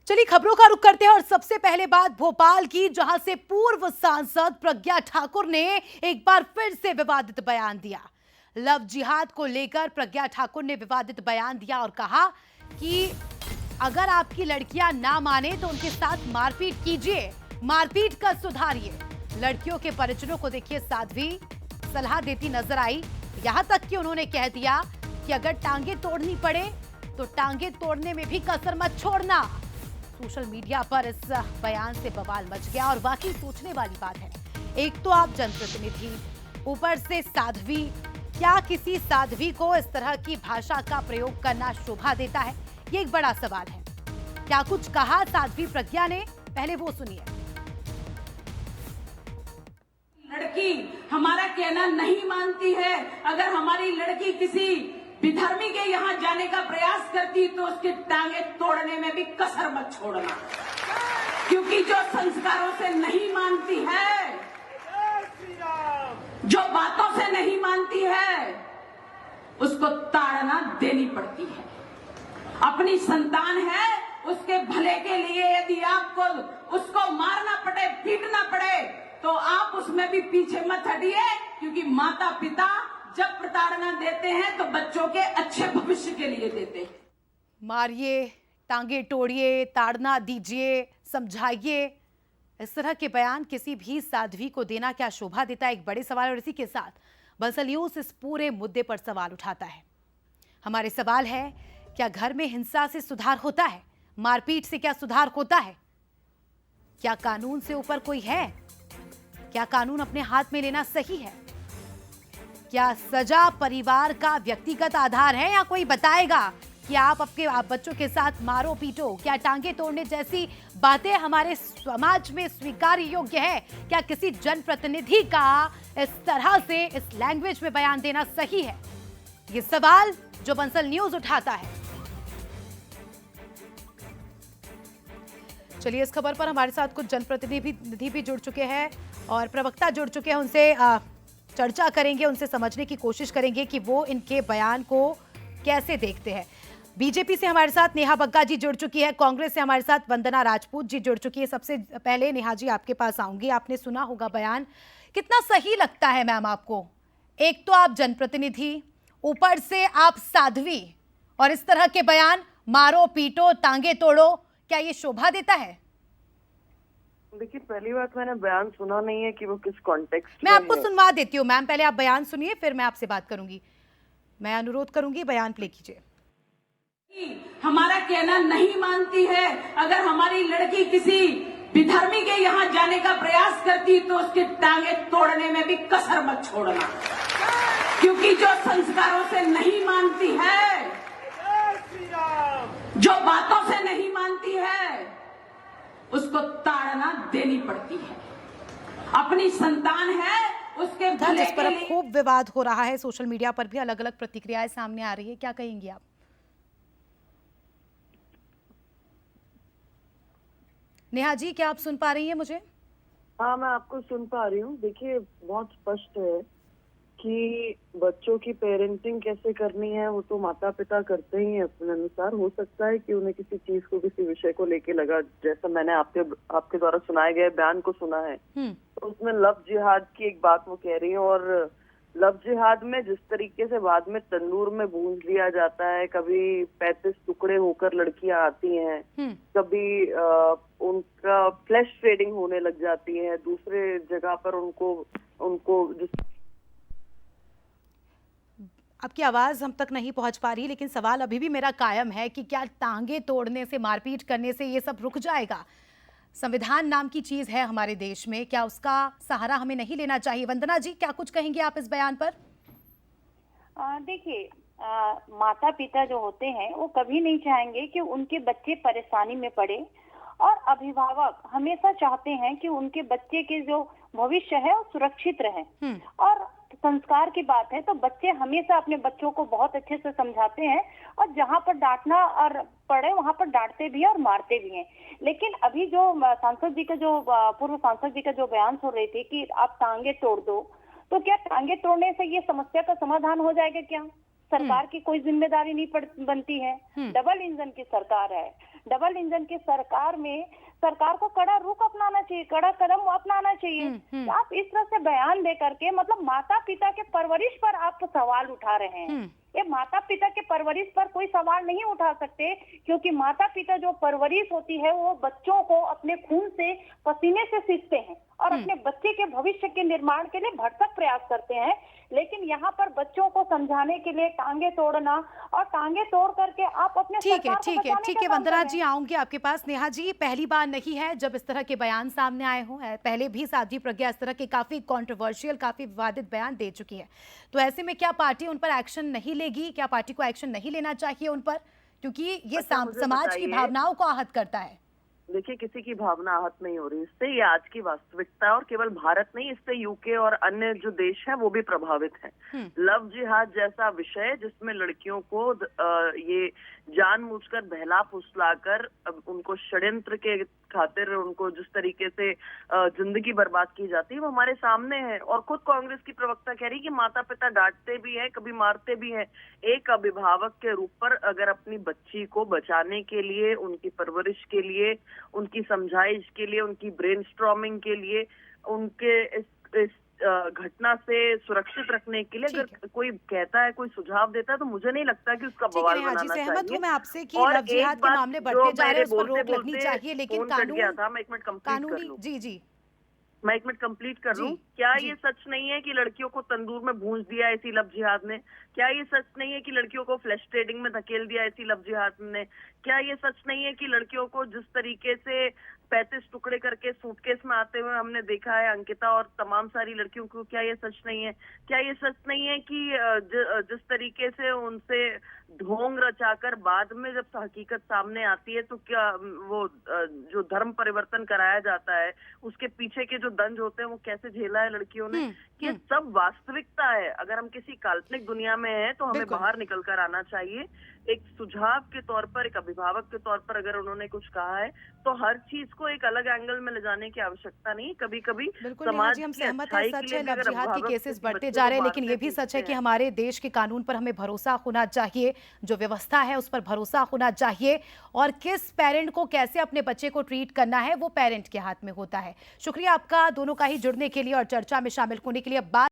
चलिए खबरों का रुख करते हैं और सबसे पहले बात भोपाल की, जहां से पूर्व सांसद प्रज्ञा ठाकुर ने एक बार फिर से विवादित बयान दिया। लव जिहाद को लेकर प्रज्ञा ठाकुर ने विवादित बयान दिया और कहा कि अगर आपकी लड़कियां ना माने तो उनके साथ मारपीट कीजिए, मारपीट कर सुधारिए। लड़कियों के परिजनों को देखिए साध्वी सलाह देती नजर आई। यहां तक कि उन्होंने कह दिया कि अगर टांगे तोड़नी पड़े तो टांगे तोड़ने में भी कसर मत छोड़ना। सोशल मीडिया पर इस बयान से बवाल मच गया और वाकई सोचने वाली बात है। एक तो आप जनप्रतिनिधि, ऊपर से साध्वी। क्या किसी साध्वी को इस तरह की भाषा का प्रयोग करना शोभा देता है? ये एक बड़ा सवाल है। क्या कुछ कहा साध्वी प्रज्ञा ने, पहले वो सुनिए। लड़की हमारा कहना नहीं मानती है, अगर हमारी लड़की किसी विधर्मी के यहाँ जाने का प्रयास करती तो उसके टांगे तोड़ने में भी कसर मत छोड़ना, क्योंकि जो संस्कारों से नहीं मानती है, जो बातों से नहीं मानती है, उसको ताड़ना देनी पड़ती है। अपनी संतान है, उसके भले के लिए यदि आपको उसको मारना पड़े, पीटना पड़े, तो आप उसमें भी पीछे मत हटिए, क्योंकि माता पिता जब प्रताड़ना देते हैं तो बच्चों के अच्छे भविष्य के लिए देते हैं। मारिए, टांगे तोड़िए, ताड़ना दीजिए, समझाइए। इस तरह के बयान किसी भी साध्वी को देना क्या शोभा देता है? एक बड़े सवाल। और इसी के साथ बंसल न्यूज इस पूरे मुद्दे पर सवाल उठाता है। हमारे सवाल है, क्या घर में हिंसा से सुधार होता है? मारपीट से क्या सुधार होता है? क्या कानून से ऊपर कोई है? क्या कानून अपने हाथ में लेना सही है? क्या सजा परिवार का व्यक्तिगत आधार है, या कोई बताएगा कि आप बच्चों के साथ मारो पीटो? क्या टांगे तोड़ने जैसी बातें हमारे समाज में स्वीकार योग्य है? क्या किसी जनप्रतिनिधि का इस तरह से इस लैंग्वेज में बयान देना सही है? ये सवाल जो बंसल न्यूज उठाता है। चलिए, इस खबर पर हमारे साथ कुछ जनप्रतिनिधि भी जुड़ चुके हैं और प्रवक्ता जुड़ चुके हैं। उनसे चर्चा करेंगे, उनसे समझने की कोशिश करेंगे कि वो इनके बयान को कैसे देखते हैं। बीजेपी से हमारे साथ नेहा बग्गा जी जुड़ चुकी है, कांग्रेस से हमारे साथ वंदना राजपूत जी जुड़ चुकी है। सबसे पहले नेहा जी आपके पास आऊंगी। आपने सुना होगा बयान, कितना सही लगता है मैम आपको? एक तो आप जनप्रतिनिधि, ऊपर से आप साध्वी, और इस तरह के बयान, मारो पीटो टांगे तोड़ो, क्या ये शोभा देता है? देखिए, पहली बात, मैंने बयान सुना नहीं है कि वो किस कॉन्टेक्स्ट मैं आपको सुनवा देती हूँ मैम, पहले आप बयान सुनिए, फिर मैं आपसे बात करूंगी। मैं अनुरोध करूंगी, बयान प्ले कीजिए। हमारा कहना नहीं मानती है, अगर हमारी लड़की किसी विधर्मी के यहाँ जाने का प्रयास करती तो उसके टांगे तोड़ने में भी कसर मत छोड़ना, क्योंकि जो संस्कारों से नहीं मानती है, जो बातों से नहीं मानती है, उसको ताड़ना देनी पड़ती है। अपनी संतान है, उसके भले जिस पर अब खूब विवाद हो रहा है, सोशल मीडिया पर भी अलग अलग प्रतिक्रियाएं सामने आ रही है, क्या कहेंगी आप? नेहा जी, क्या आप सुन पा रही हैं मुझे? हाँ, मैं आपको सुन पा रही हूँ। देखिए, बहुत स्पष्ट है कि बच्चों की पेरेंटिंग कैसे करनी है वो तो माता पिता करते ही हैं अपने अनुसार। हो सकता है कि उन्हें किसी चीज को, किसी विषय को लेके लगा, जैसा मैंने आपके द्वारा सुनाए गए बयान को सुना है, तो उसमें लव जिहाद की एक बात वो कह रही है। और लव जिहाद में जिस तरीके से बाद में तंदूर में भून लिया जाता है, कभी 35 टुकड़े होकर लड़कियां आती हैं, कभी उनका फ्लैश फेडिंग होने लग जाती है, दूसरे जगह पर उनको जिस आपकी आवाज हम तक नहीं पहुंच पा रही, लेकिन सवाल अभी भी मेरा कायम है कि क्या टांगे तोड़ने से, मारपीट करने से ये सब रुक जाएगा? संविधान नाम की चीज है हमारे देश में, क्या उसका सहारा हमें नहीं लेना चाहिए? वंदना जी, क्या कुछ कहेंगे आप इस बयान पर? देखिए, माता पिता जो होते हैं वो कभी नहीं चाहेंगे कि उनके बच्चे परेशानी में पड़े, और अभिभावक हमेशा चाहते हैं कि उनके बच्चे के जो भविष्य है वो सुरक्षित रहे। और संस्कार की बात है तो बच्चे हमेशा अपने बच्चों को बहुत अच्छे से समझाते हैं, और जहाँ पर डांटना और पड़े वहाँ पर डांटते भी हैं और मारते भी हैं। लेकिन अभी जो सांसद जी का, जो पूर्व सांसद जी का जो बयान सुन रही थी कि आप टांगे तोड़ दो, तो क्या टांगे तोड़ने से ये समस्या का समाधान हो जाएगा क्या? सरकार की कोई जिम्मेदारी नहीं बनती है। डबल इंजन की सरकार है, डबल इंजन की सरकार में सरकार को कड़ा रुख अपनाना चाहिए, कड़ा कदम अपनाना चाहिए। आप इस तरह से बयान दे करके मतलब माता पिता के परवरिश पर आप सवाल उठा रहे हैं। ये माता पिता के परवरिश पर कोई सवाल नहीं उठा सकते, क्योंकि माता पिता जो परवरिश होती है वो बच्चों को अपने खून से पसीने से सीखते हैं और अपने बच्चे के भविष्य के निर्माण के लिए भरसक प्रयास करते हैं। लेकिन यहाँ पर बच्चों को समझाने के लिए टांगे तोड़ना और टांगे तोड़ करके आप अपने ठीक है वंदना जी, आऊंगी आपके पास। नेहा जी, पहली बार नहीं है जब इस तरह के बयान सामने आए हों, पहले भी साध्वी प्रज्ञा इस तरह के काफी कंट्रोवर्शियल, काफी विवादित बयान दे चुकी है। तो ऐसे में क्या पार्टी उन पर एक्शन नहीं लेगी? क्या पार्टी को एक्शन नहीं लेना चाहिए उन पर, क्योंकि ये समाज की भावनाओं को आहत करता है? देखिए, किसी की भावना आहत नहीं हो रही इससे, ये आज की वास्तविकता है। और केवल भारत नहीं, इससे यूके और अन्य जो देश हैं वो भी प्रभावित हैं। लव जिहाद जैसा विषय जिसमें लड़कियों को ये जानबूझकर बहला फुसलाकर उनको षड्यंत्र के खातिर उनको जिस तरीके से जिंदगी बर्बाद की जाती है वो हमारे सामने है। और खुद कांग्रेस की प्रवक्ता कह रही कि माता पिता डांटते भी हैं, कभी मारते भी हैं। एक अभिभावक के रूप पर अगर अपनी बच्ची को बचाने के लिए, उनकी परवरिश के लिए, उनकी समझाइश के लिए, उनकी ब्रेनस्टॉर्मिंग के लिए, उनके इस घटना से सुरक्षित रखने के लिए अगर कोई कहता है, कोई सुझाव देता है, तो मुझे नहीं लगता कि उसका बवाल बनाना चाहिए। सहमत हूं मैं आपसे कि लव जिहाद के मामले बढ़ते जा रहे हैं, उस पर रोक लगनी चाहिए, लेकिन मैं एक मिनट कंप्लीट कर लूं। क्या ये सच नहीं है कि लड़कियों को तंदूर में भूंज दिया इसी लव जिहाद ने? क्या ये सच नहीं है कि लड़कियों को फ्लैश ट्रेडिंग में धकेल दिया इसी लव जिहाद ने? क्या ये सच नहीं है कि लड़कियों को जिस तरीके से 35 टुकड़े करके सूटकेस में आते हुए हमने देखा है अंकिता और तमाम सारी लड़कियों को? क्या ये सच नहीं है? क्या ये सच नहीं है कि जिस तरीके से उनसे ढोंग रचाकर बाद में जब हकीकत सामने आती है तो क्या वो जो धर्म परिवर्तन कराया जाता है उसके पीछे के जो दंज होते हैं वो कैसे झेला है लड़कियों ने? ये सब वास्तविकता है। अगर हम किसी काल्पनिक दुनिया में हैं तो हमें बाहर निकल कर आना चाहिए। एक सुझाव के तौर पर, एक अभिभावक के तौर पर अगर उन्होंने कुछ कहा है तो हर चीज को एक अलग एंगल में ले जाने की आवश्यकता नहीं। कभी कभी समाज हम सहमत हैं, सच है लव जिहाद के केसेस बढ़ते जा रहे हैं, लेकिन ये भी सच है कि हमारे देश के कानून पर हमें भरोसा होना चाहिए, जो व्यवस्था है उस पर भरोसा होना चाहिए, और किस पेरेंट को कैसे अपने बच्चे को ट्रीट करना है वो पेरेंट के हाथ में होता है। शुक्रिया आपका दोनों का ही जुड़ने के लिए और चर्चा में शामिल होने के लिए। बात